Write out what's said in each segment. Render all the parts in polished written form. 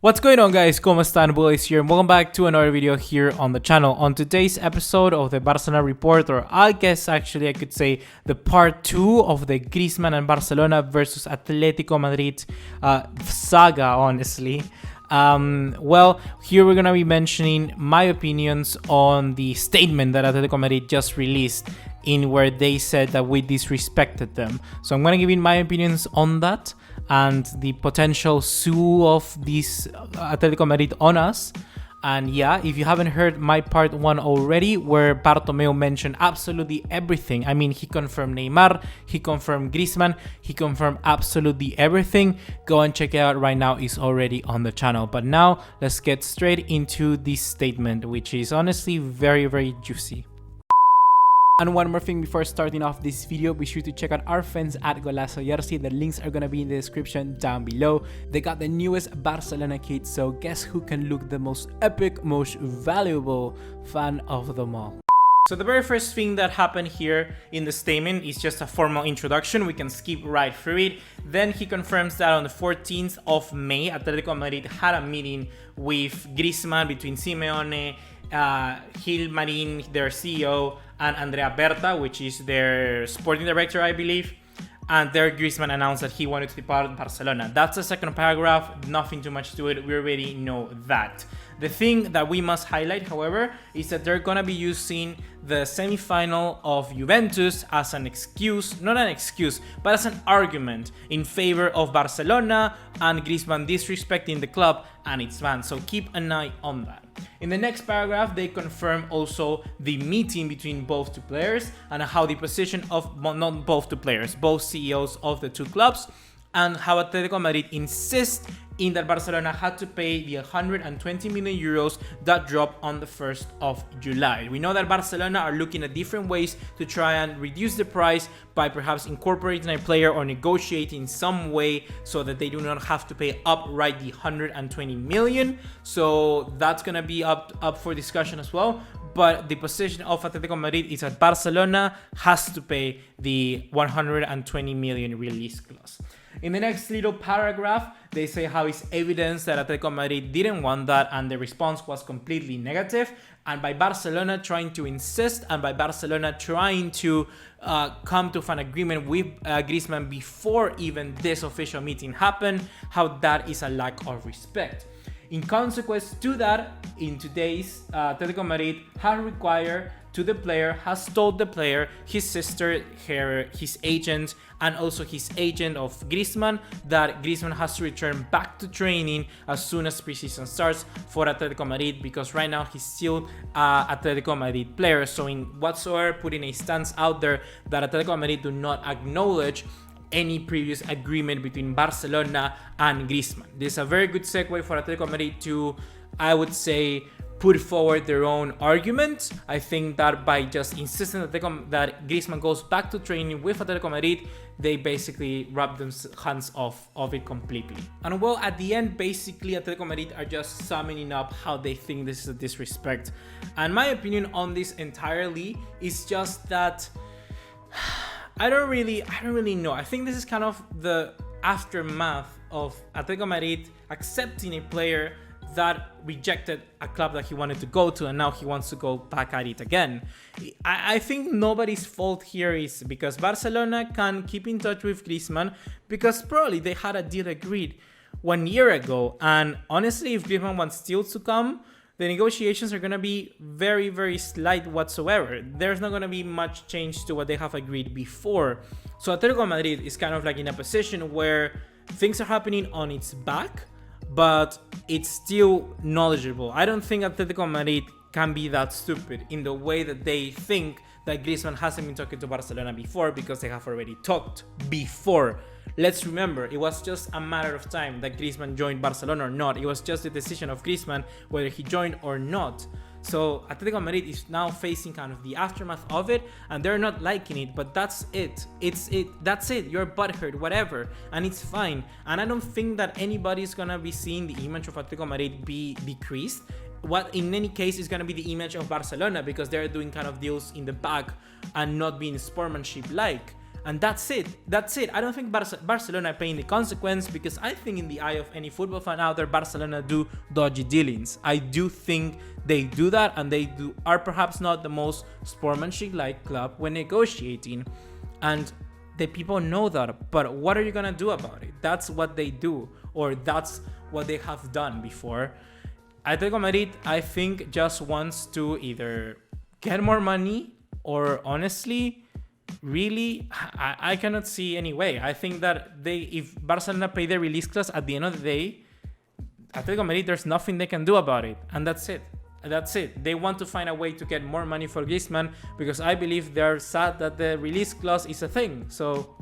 What's going on, guys? ¿Cómo están? BugaLuis here, and welcome back to another video here on the channel. On today's episode of the Barcelona report, or I guess actually I could say the part 2 of the Griezmann and Barcelona versus Atletico Madrid saga, honestly. Well, here we're gonna be mentioning my opinions on the statement that Atletico Madrid just released, in where they said that we disrespected them. So I'm gonna give you my opinions on that and the potential sue of this Atletico Madrid on us. And yeah, if you haven't heard my part 1 already, where Bartomeu mentioned absolutely everything. I mean, he confirmed Neymar, he confirmed Griezmann, he confirmed absolutely everything. Go and check it out right now, it's already on the channel. But now, let's get straight into this statement, which is honestly very, very juicy. And one more thing before starting off this video, be sure to check out our friends at Golazo Jersey. The links are gonna be in the description down below. They got the newest Barcelona kit, so guess who can look the most epic, most valuable fan of them all. So the very first thing that happened here in the statement is just a formal introduction. We can skip right through it. Then he confirms that on the 14th of May, Atletico Madrid had a meeting with Griezmann, between Simeone, Gil Marin, their CEO, and Andrea Berta, which is their sporting director, I believe. And there Griezmann announced that he wanted to depart Barcelona. That's the second paragraph, nothing too much to it, we already know that. The thing that we must highlight, however, is that they're gonna be using the semi-final of Juventus as an excuse, not an excuse, but as an argument in favor of Barcelona and Griezmann disrespecting the club and its fans. So keep an eye on that. In the next paragraph, they confirm also the meeting between both two players and how the position of, not both two players, both CEOs of the two clubs, and how Atletico Madrid insists in that Barcelona had to pay the 120 million euros that dropped on the 1st of July. We know that Barcelona are looking at different ways to try and reduce the price by perhaps incorporating a player or negotiating some way so that they do not have to pay outright the 120 million. So that's gonna be up for discussion as well. But the position of Atletico Madrid is that Barcelona has to pay the 120 million release clause. In the next little paragraph, they say how it's evidence that Atletico Madrid didn't want that, and the response was completely negative. And by Barcelona trying to insist, and by Barcelona trying to come to an agreement with Griezmann before even this official meeting happened, how that is a lack of respect. In consequence to that, in today's Atletico Madrid has required to the player, has told the player, his sister, his agent, and also his agent of Griezmann, that Griezmann has to return back to training as soon as preseason starts for Atletico Madrid, because right now he's still Atletico Madrid player. So in whatsoever putting a stance out there that Atletico Madrid do not acknowledge any previous agreement between Barcelona and Griezmann. This is a very good segue for Atletico Madrid to, I would say, put forward their own argument. I think that by just insisting that Griezmann goes back to training with Atletico Madrid, they basically rub their hands off of it completely. And well, at the end, basically Atletico Madrid are just summing up how they think this is a disrespect. And my opinion on this entirely is just that I don't really know. I think this is kind of the aftermath of Atletico Madrid accepting a player that rejected a club that he wanted to go to, and now he wants to go back at it again. I think nobody's fault here is because Barcelona can keep in touch with Griezmann because probably they had a deal agreed 1 year ago, and honestly, if Griezmann wants still to come, the negotiations are going to be very, very slight whatsoever. There's not going to be much change to what they have agreed before. So Atletico Madrid is kind of like in a position where things are happening on its back, but it's still knowledgeable. I don't think Atletico Madrid can be that stupid in the way that they think that Griezmann hasn't been talking to Barcelona before, because they have already talked before. Let's remember, it was just a matter of time that Griezmann joined Barcelona or not. It was just the decision of Griezmann whether he joined or not. So Atletico Madrid is now facing kind of the aftermath of it, and they're not liking it, but that's it. That's it. You're butthurt, whatever, and it's fine. And I don't think that anybody's gonna be seeing the image of Atletico Madrid be decreased. What in any case is gonna be the image of Barcelona, because they're doing kind of deals in the back and not being sportsmanship like. And that's it. That's it. I don't think Barcelona are paying the consequence, because I think in the eye of any football fan out there, Barcelona do dodgy dealings. I do think they do that, and they are perhaps not the most sportsmanship-like club when negotiating. And the people know that, but what are you gonna do about it? That's what they do, or that's what they have done before. Atletico Madrid, I think, just wants to either get more money, or honestly, really, I cannot see any way. I think that if Barcelona pay their release clause, at the end of the day, Atletico Madrid, there's nothing they can do about it, and that's it. That's it. They want to find a way to get more money for Griezmann, because I believe they're sad that the release clause is a thing. So,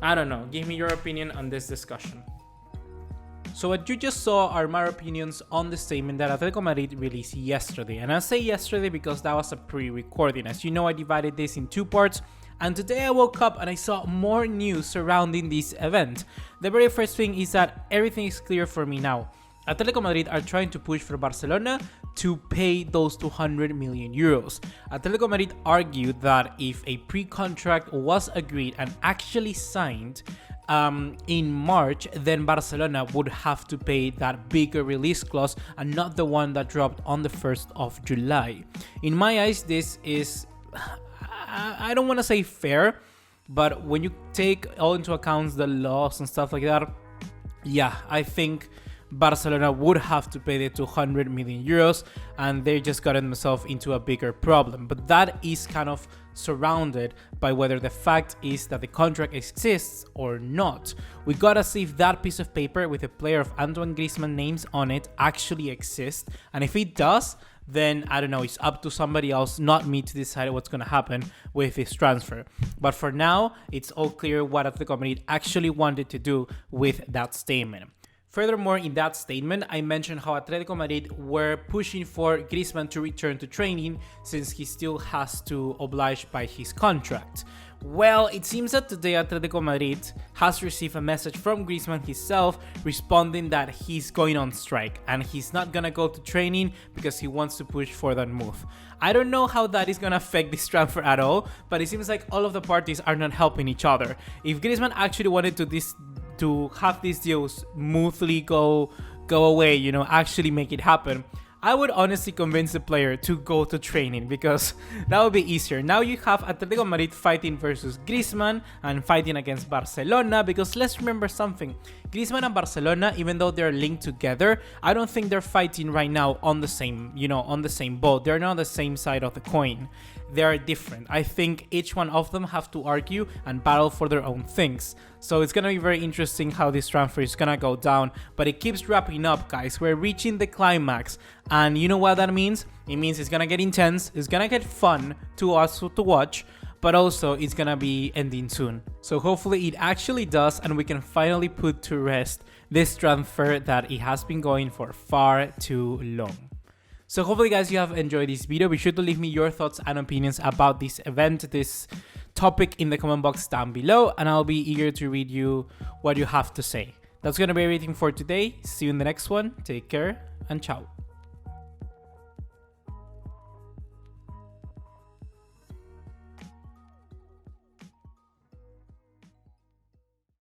I don't know. Give me your opinion on this discussion. So what you just saw are my opinions on the statement that Atletico Madrid released yesterday. And I say yesterday because that was a pre-recording. As you know, I divided this in 2 parts. And today I woke up and I saw more news surrounding this event. The very first thing is that everything is clear for me now. Atletico Madrid are trying to push for Barcelona to pay those 200 million euros. Atletico Madrid argued that if a pre-contract was agreed and actually signed in March, then Barcelona would have to pay that bigger release clause and not the one that dropped on the 1st of July. In my eyes, this is, I don't want to say fair, but when you take all into account the laws and stuff like that, yeah, I think Barcelona would have to pay the 200 million euros, and they just got themselves into a bigger problem. But that is kind of surrounded by whether the fact is that the contract exists or not. We gotta see if that piece of paper with a player of Antoine Griezmann names on it actually exists, and if it does, then I don't know, it's up to somebody else, not me, to decide what's gonna happen with this transfer. But for now, it's all clear what Atletico Madrid actually wanted to do with that statement. Furthermore, in that statement, I mentioned how Atletico Madrid were pushing for Griezmann to return to training since he still has to oblige by his contract. Well, it seems that today Atletico Madrid has received a message from Griezmann himself responding that he's going on strike and he's not gonna go to training because he wants to push for that move. I don't know how that is gonna affect this transfer at all, but it seems like all of the parties are not helping each other. If Griezmann actually wanted to have these deals smoothly go away, you know, actually make it happen, I would honestly convince the player to go to training, because that would be easier. Now you have Atletico Madrid fighting versus Griezmann and fighting against Barcelona, because let's remember something. Griezmann and Barcelona, even though they're linked together, I don't think they're fighting right now on the same, on the same boat. They're not on the same side of the coin. They are different. I think each one of them have to argue and battle for their own things. So it's gonna be very interesting how this transfer is gonna go down, but it keeps wrapping up, guys. We're reaching the climax, and you know what that means? It means it's gonna get intense, it's gonna get fun to us to watch, but also it's gonna be ending soon. So hopefully it actually does, and we can finally put to rest this transfer that it has been going for far too long. So hopefully, guys, you have enjoyed this video. Be sure to leave me your thoughts and opinions about this event, this topic, in the comment box down below, and I'll be eager to read you what you have to say. That's gonna be everything for today. See you in the next one. Take care and ciao.